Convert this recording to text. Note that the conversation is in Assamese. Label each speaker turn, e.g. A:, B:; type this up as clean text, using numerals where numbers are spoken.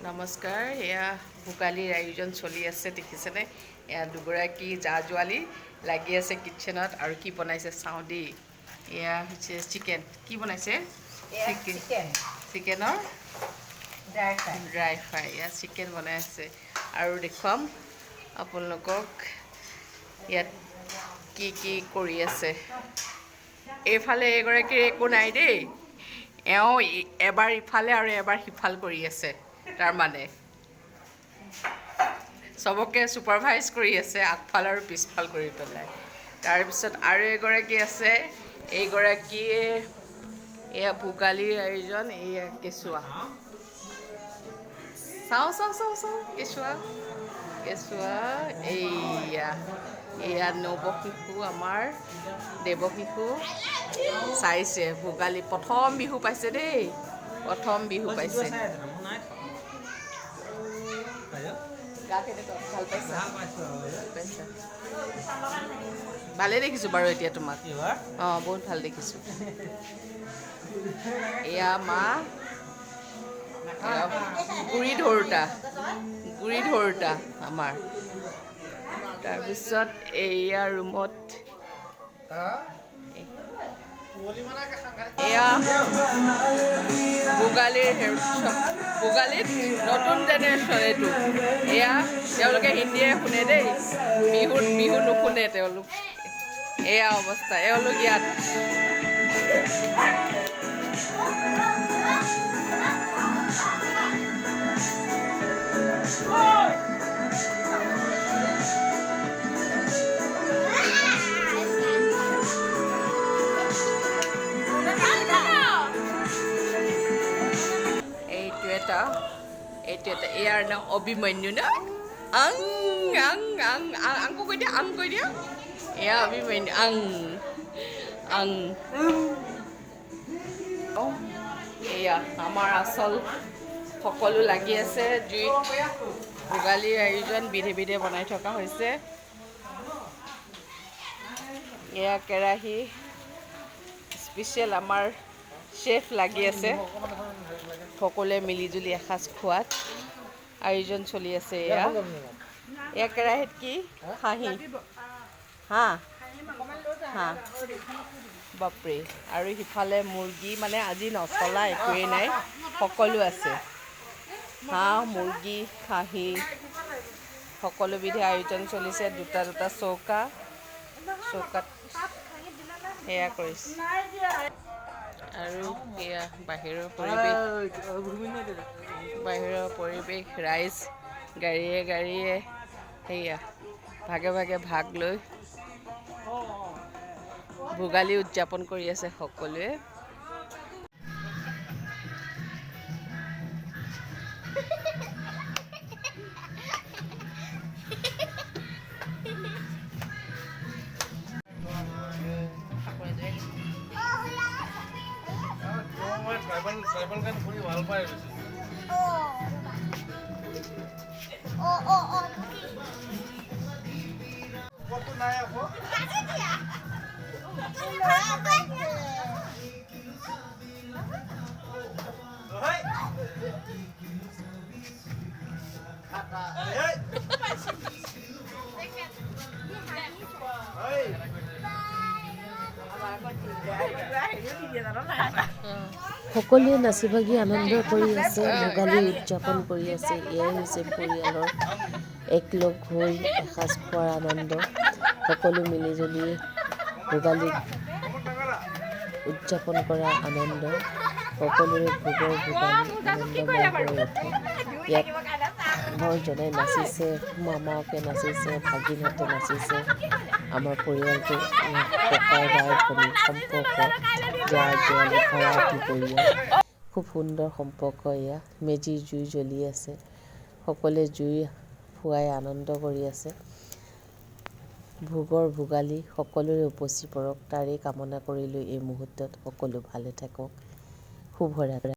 A: নমস্কাৰ, এয়া ভোগালীৰ আয়োজন চলি আছে দেখিছেনে? এয়া দুগৰাকী জা-জোৱালী লাগি আছে কিটচেনত আৰু কি বনাইছে চাওঁ দেই। এয়া হৈছে চিকেন। কি বনাইছে? চিকেনৰ ড্ৰাই ফ্ৰাই। এয়া চিকেন বনাই আছে আৰু দেখুৱাম আপোনালোকক ইয়াত কি কি কৰি আছে। এইফালে এগৰাকীৰ একো নাই দেই, এওঁ এবাৰ ইফালে আৰু এবাৰ সিফাল কৰি আছে। তাৰমানে চবকে ছুপাৰভাইজ কৰি আছে, আগফাল আৰু পিছফাল কৰি পেলাই। তাৰপিছত আৰু এগৰাকী আছে, এইগৰাকীয়ে এয়া ভোগালীৰ আয়োজন। এয়া কেঁচুৱা, চাওঁ কেঁচুৱা। এয়া নৱশিশু, আমাৰ দেৱশিশু চাইছে ভোগালী। প্ৰথম বিহু পাইছে দেই, প্ৰথম বিহু পাইছে। ভাল পাইছা? ভালেই দেখিছোঁ বাৰু এতিয়া তোমাক। অঁ, বহুত ভাল দেখিছোঁ। এয়া মা গুৰি ধৰোঁতা আমাৰ। তাৰপিছত এইয়া ৰুমত এয়া ভোগালীত নতুন জেনেৰেশ্যন এইটো। এয়া তেওঁলোকে হিন্দীয়ে শুনে দেই, বিহু নুশুনে তেওঁলোক। এয়া অৱস্থা, এওঁলোক ইয়াত। এইটো এটা ইয়াৰ নাম অভিমন্যু ন? আংকো কৈ দিয়া। এয়া অভিমন্যু, এয়া আমাৰ আচল সকলো লাগি আছে জুইত। ভোগালীৰ আয়োজন বিধে বিধে বনাই থকা হৈছে। এয়া কেৰাহী, স্পেচিয়েল আমাৰ চেফ লাগি আছে। সকলোৱে মিলিজুলি এসাঁজ খোৱাত আয়োজন চলি আছে। এয়া কেৰাহীত কি খাহী, হাঁহ, বাপৰে। আৰু সিফালে মুৰ্গী, মানে আজি নচলা একোৱেই নাই, সকলো আছে। হাঁহ, মুৰ্গী, খাহী, সকলোবিধে আয়োজন চলিছে। দুটা চৌকাত সেয়া কৰিছে। আৰু এয়া বাহিৰৰ পৰিৱেশ, ৰাইজ গাড়ীয়ে সেয়া ভাগে ভাগ লৈ ভোগালী উদযাপন কৰি আছে সকলোৱে।
B: ট্ৰাইবেল গান শুনি ভাল পায় বেছি। নাই আকৌ
C: সকলোৱে নাচি বাগি আনন্দ কৰি আছে, ভোগালী উদযাপন কৰি আছে। এয়াই হৈছে পৰিয়ালৰ একলগ হৈ এসাঁজ খোৱাৰ আনন্দ। সকলো মিলিজুলি ভোগালী উদযাপন কৰা আনন্দ, সকলোৰে ভোগৰ ভোগালী আনন্দময় হৈ উঠে। ইয়াত বৰজনাই নাচিছে, মামাকে নাচিছে, ভাগিনহঁতে নাচিছে। আমাৰ পৰিয়ালটো ককাই ভাই ভনী সম্পৰ্ক, জা-জোৱালী ভাড়াতীয়া পৰিয়াল, খুব সুন্দৰ সম্পৰ্ক। এয়া মেজিৰ জুই জ্বলি আছে, সকলোৱে জুই ফুৱাই আনন্দ কৰি আছে। ভোগৰ ভোগালী সকলোৰে উপচি পৰক, তাৰেই কামনা কৰিলোঁ এই মুহূৰ্তত সকলো ভালে থাকক, শুভৰাত্ৰি।